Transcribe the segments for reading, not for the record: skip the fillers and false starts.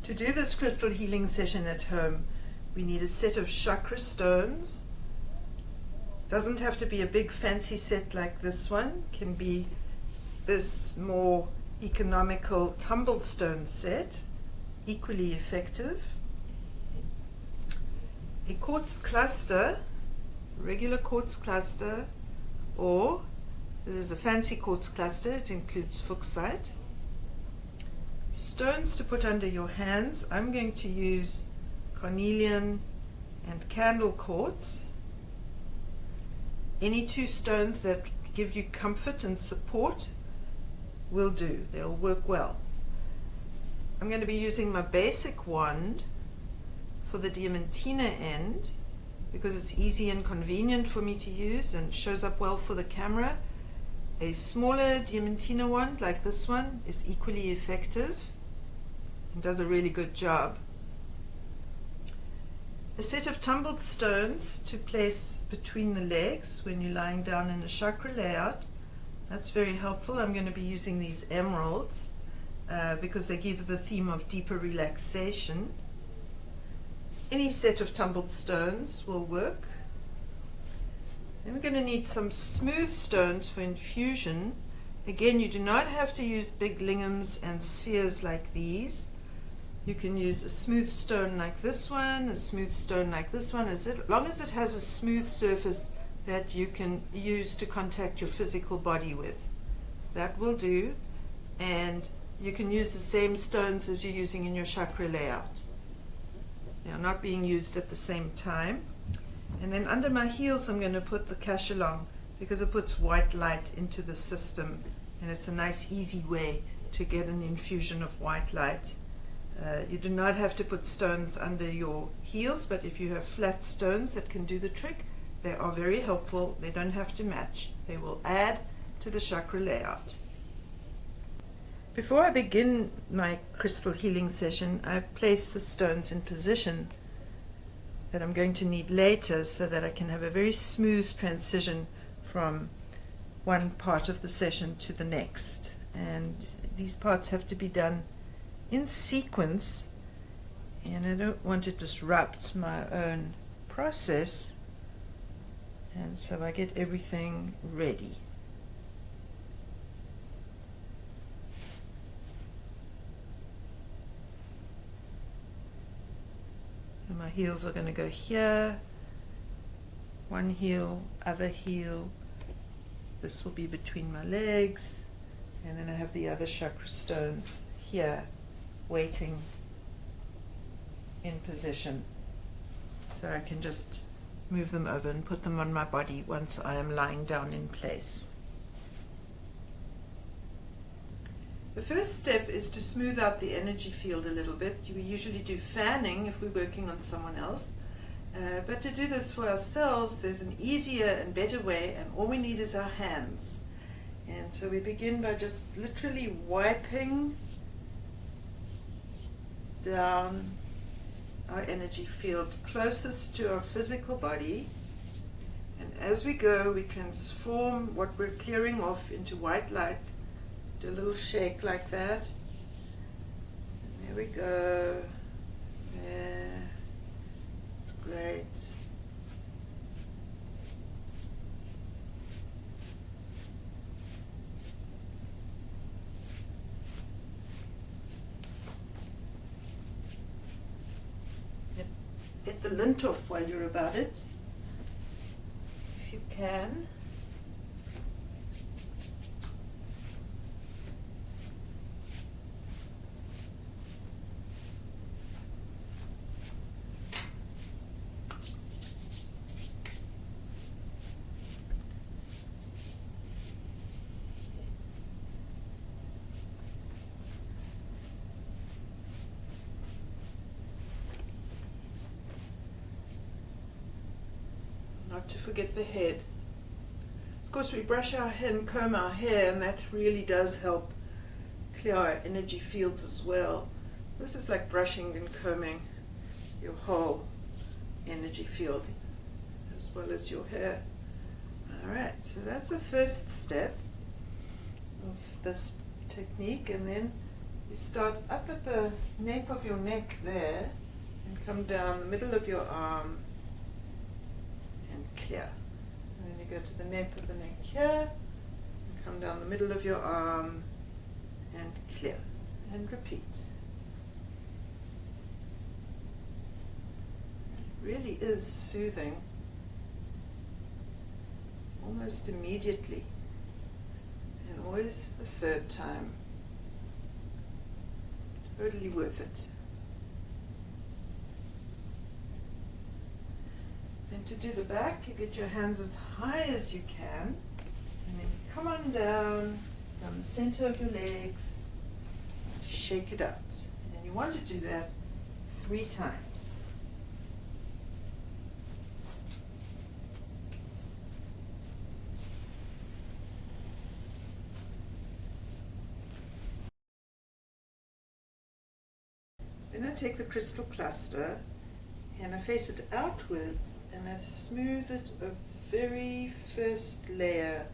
To do this crystal healing session at home, we need a set of chakra stones. Doesn't have to be a big fancy set like this one. Can be this more economical tumbled stone set, equally effective. A quartz cluster, regular quartz cluster, or this is a fancy quartz cluster, it includes fuchsite. Stones to put under your hands. I'm going to use carnelian and candle quartz. Any two stones that give you comfort and support will do. They'll work well. I'm going to be using my basic wand for the diamantina end because it's easy and convenient for me to use and shows up well for the camera. A smaller diamantina wand like this one is equally effective and does a really good job. A set of tumbled stones to place between the legs when you're lying down in a chakra layout. That's very helpful. I'm going to be using these emeralds because they give the theme of deeper relaxation. Any set of tumbled stones will work. Then we're going to need some smooth stones for infusion. Again, you do not have to use big lingams and spheres like these. You can use a smooth stone like this one, a smooth stone like this one, as long as it has a smooth surface that you can use to contact your physical body with. That will do. And you can use the same stones as you're using in your chakra layout. They are not being used at the same time. And then under my heels I'm going to put the kashalong because it puts white light into the system and it's a nice easy way to get an infusion of white light. You do not have to put stones under your heels, but if you have flat stones that can do the trick, they are very helpful. They don't have to match. They will add to the chakra layout. Before I begin my crystal healing session, I place the stones in position that I'm going to need later so that I can have a very smooth transition from one part of the session to the next. And these parts have to be done in sequence, and I don't want to disrupt my own process, and so I get everything ready. And my heels are going to go here, one heel, other heel, this will be between my legs, and then I have the other chakra stones here waiting in position, so I can just move them over and put them on my body once I am lying down in place. The first step is to smooth out the energy field a little bit. We usually do fanning if we're working on someone else, but to do this for ourselves there's an easier and better way, and all we need is our hands. And so we begin by just literally wiping down our energy field closest to our physical body, and as we go we transform what we're clearing off into white light. Do a little shake like that, and there we go. There, it's great. Get the lint off while you're about it, if you can. Not to forget the head. Of course we brush our hair and comb our hair, and that really does help clear our energy fields as well. This is like brushing and combing your whole energy field as well as your hair. Alright, so that's the first step of this technique, and then You start up at the nape of your neck there and come down the middle of your arm and clear. And then you go to the nape of the neck here and come down the middle of your arm and clear. And repeat. It really is soothing almost immediately, and always the third time. Totally worth it. Then to do the back, you get your hands as high as you can, and then come on down the center of your legs, and shake it out. And you want to do that 3 times. Then I take the crystal cluster and I face it outwards and I smooth it a very first layer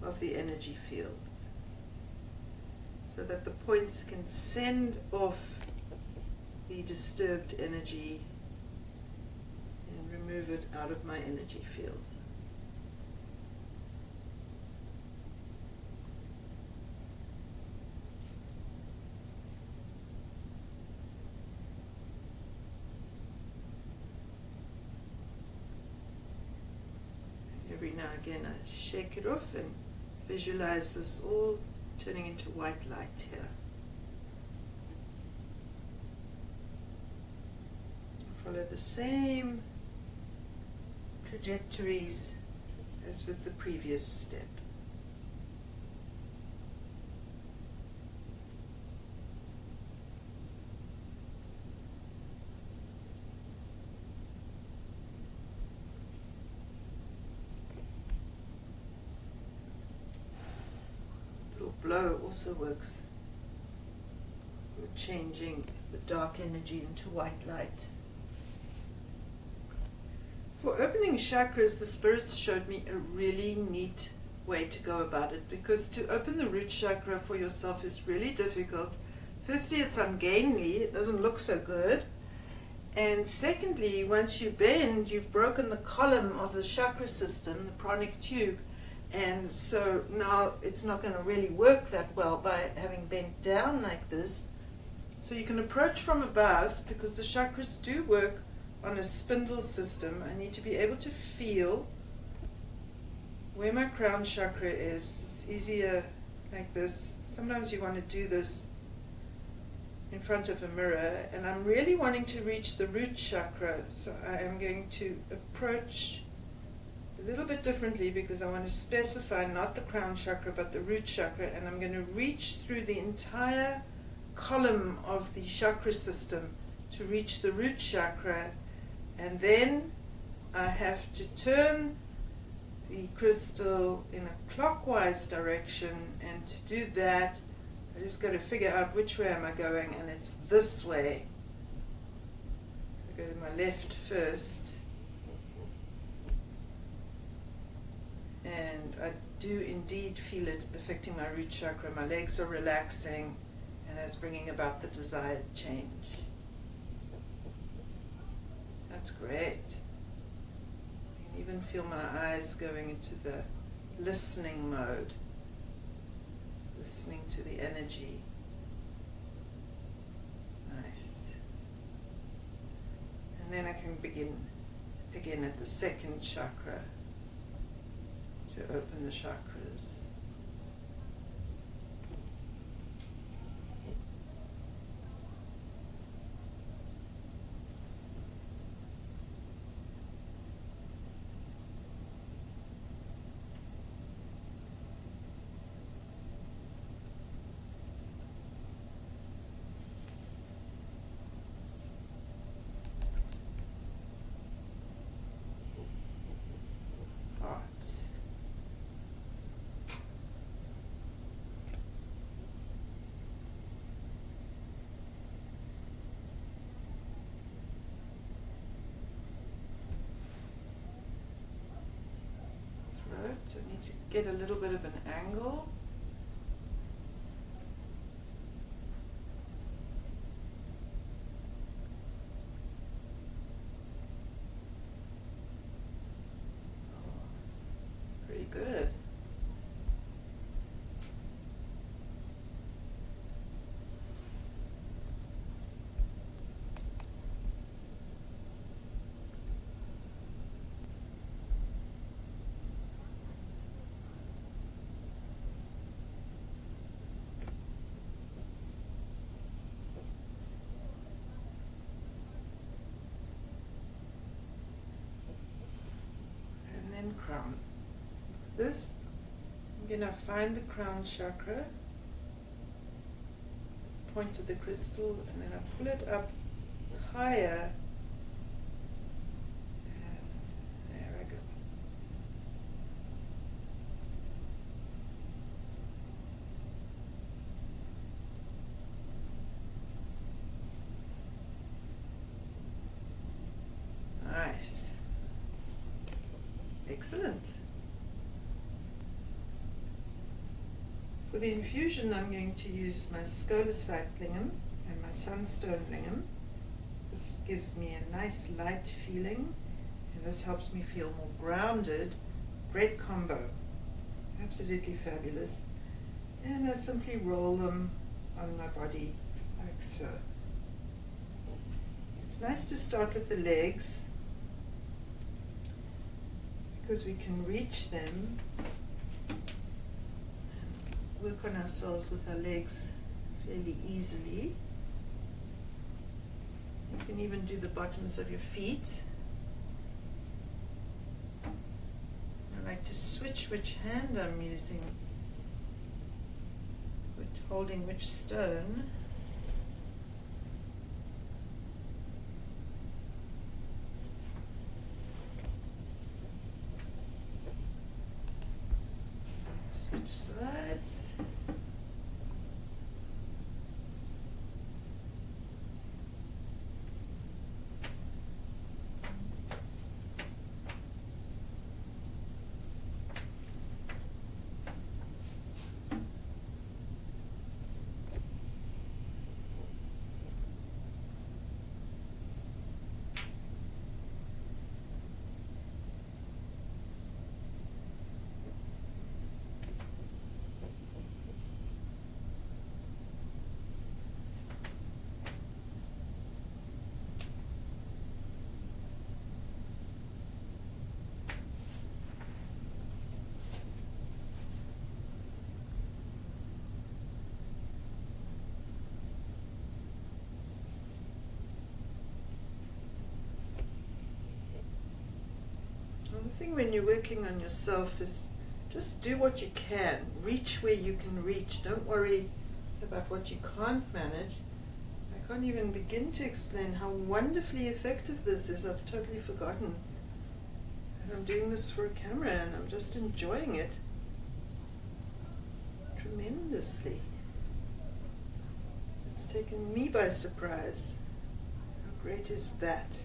of the energy field so that the points can send off the disturbed energy and remove it out of my energy field. Every now and again I shake it off and visualize this all turning into white light here. Follow the same trajectories as with the previous step. Blow also works. We're changing the dark energy into white light. For opening chakras, the spirits showed me a really neat way to go about it, because to open the root chakra for yourself is really difficult. Firstly, it's ungainly, it doesn't look so good. And secondly, once you bend, you've broken the column of the chakra system, the pranic tube. And so now it's not going to really work that well by having bent down like this. So you can approach from above, because the chakras do work on a spindle system. I need to be able to feel where my crown chakra is. It's easier like this. Sometimes you want to do this in front of a mirror, and I'm really wanting to reach the root chakra, so I am going to approach a little bit differently, because I want to specify not the crown chakra but the root chakra, and I'm going to reach through the entire column of the chakra system to reach the root chakra. And then I have to turn the crystal in a clockwise direction, and to do that I just got to figure out which way am I going, and it's this way. I go to my left first. And I do indeed feel it affecting my root chakra. My legs are relaxing, and that's bringing about the desired change. That's great. I can even feel my eyes going into the listening mode, listening to the energy. Nice. And then I can begin again at the second chakra to open the chakras. So I need to get a little bit of an angle. and crown. This, I'm going to find the crown chakra, point of the crystal, and then I pull it up higher. And there I go. Nice. Excellent. For the infusion, I'm going to use my scolecite lingam and my sunstone lingam. This gives me a nice light feeling, and this helps me feel more grounded. Great combo. Absolutely fabulous. And I simply roll them on my body like so. It's nice to start with the legs, because we can reach them and work on ourselves with our legs fairly easily. You can even do the bottoms of your feet. I like to switch which hand I'm using, holding which stone. Switch sides. The thing when you're working on yourself is just do what you can. Reach where you can reach. Don't worry about what you can't manage. I can't even begin to explain how wonderfully effective this is. I've totally forgotten. And I'm doing this for a camera and I'm just enjoying it tremendously. It's taken me by surprise. How great is that?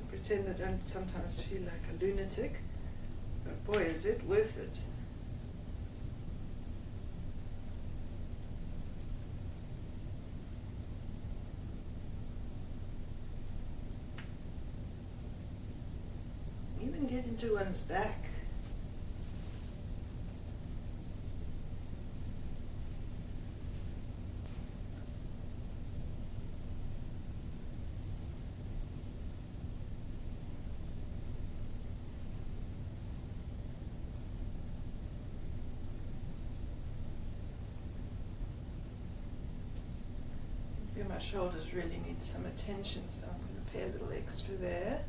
Pretend I don't sometimes feel like a lunatic, but boy, is it worth it. Even get into one's back. My shoulders really need some attention, so I'm going to pay a little extra there.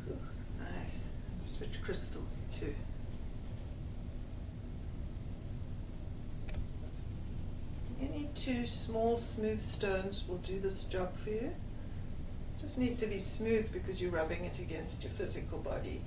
Ooh, nice. And switch crystals too. Any two small smooth stones will do this job for you. It just needs to be smooth because you're rubbing it against your physical body.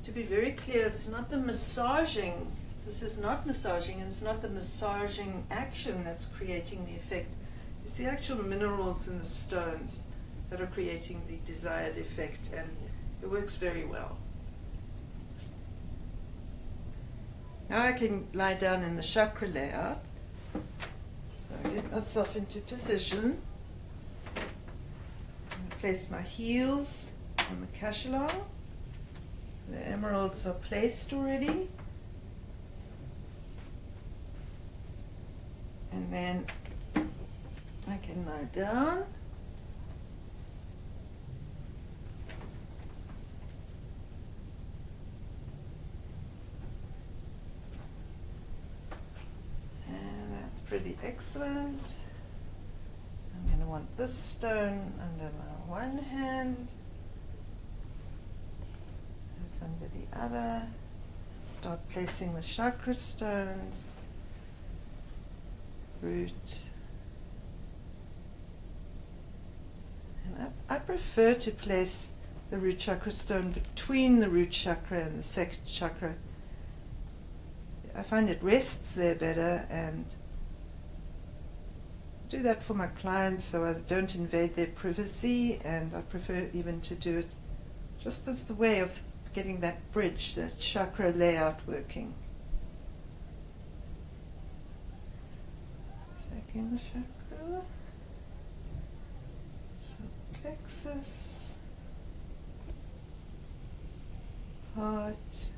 To be very clear, it's not the massaging, this is not massaging, and it's not the massaging action that's creating the effect. It's the actual minerals in the stones that are creating the desired effect, and it works very well. Now I can lie down in the chakra layout. So I get myself into position. Place my heels on the cachalon. The emeralds are placed already. And then I can lie down. And that's pretty excellent. I'm going to want this stone under my one hand, it under the other. Start placing the chakra stones, root. And I prefer to place the root chakra stone between the root chakra and the second chakra. I find it rests there better, and do that for my clients so I don't invade their privacy, and I prefer even to do it just as the way of getting that bridge, that chakra layout working. Second chakra, so plexus, heart,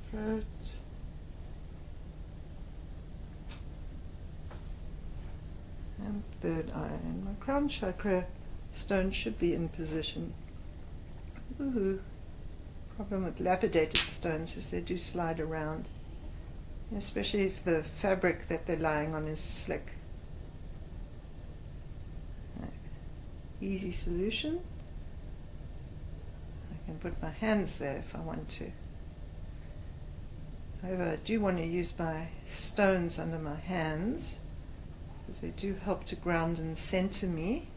throat, and third eye. And my crown chakra stone should be in position. Woohoo! Problem with lapidated stones is they do slide around, especially if the fabric that they're lying on is slick. Easy solution. I can put my hands there if I want to. However, I do want to use my stones under my hands, because they do help to ground and center me.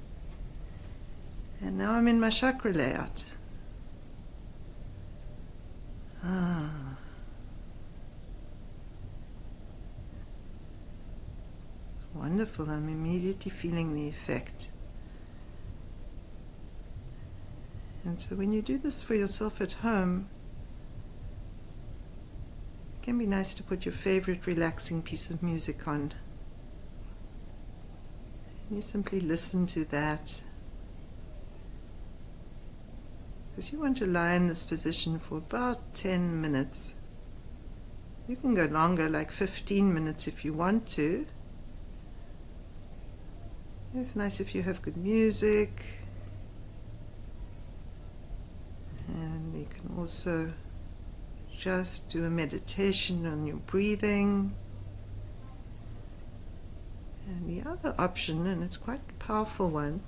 And now I'm in my chakra layout. It's wonderful. I'm immediately feeling the effect. And so when you do this for yourself at home, it can be nice to put your favorite relaxing piece of music on. And you simply listen to that, because you want to lie in this position for about 10 minutes. You can go longer, like 15 minutes if you want to. It's nice if you have good music. And you can also just do a meditation on your breathing. And the other option, and it's quite a powerful one,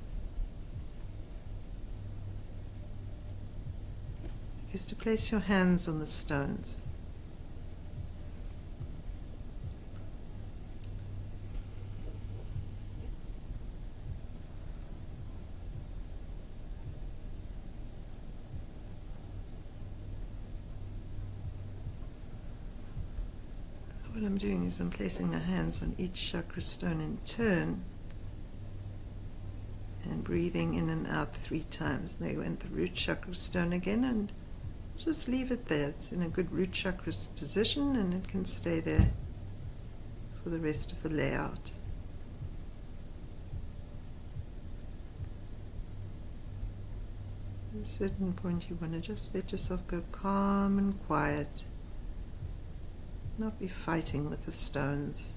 is to place your hands on the stones. What I'm doing is I'm placing my hands on each chakra stone in turn and breathing in and out 3 times. They went the root chakra stone again, and just leave it there. It's in a good root chakra position, and it can stay there for the rest of the layout. At a certain point you want to just let yourself go calm and quiet. Not be fighting with the stones.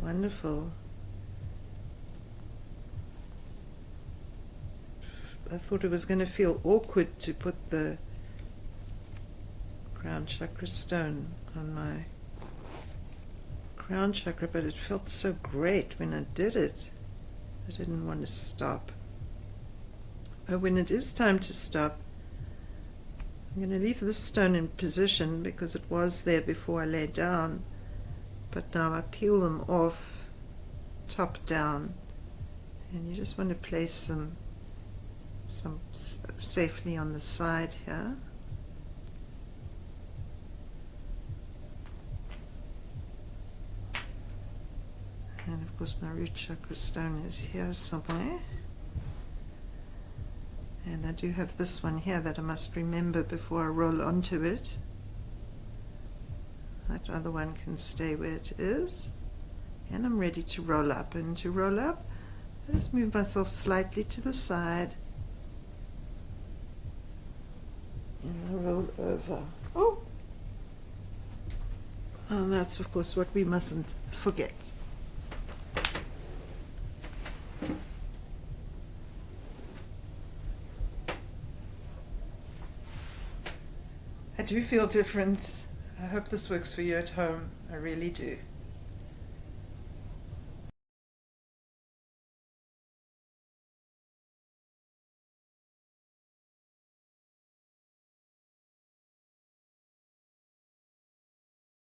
Wonderful. I thought it was going to feel awkward to put the crown chakra stone on my crown chakra, but it felt so great when I did it. I didn't want to stop. But when it is time to stop, I'm going to leave this stone in position because it was there before I lay down, but now I peel them off top down, and you just want to place them safely on the side here. And of course my root chakra stone is here somewhere. And I do have this one here that I must remember before I roll onto it. That other one can stay where it is. And I'm ready to roll up. And to roll up, I just move myself slightly to the side. And I roll over. Oh! And that's of course what we mustn't forget. I do feel different. I hope this works for you at home. I really do.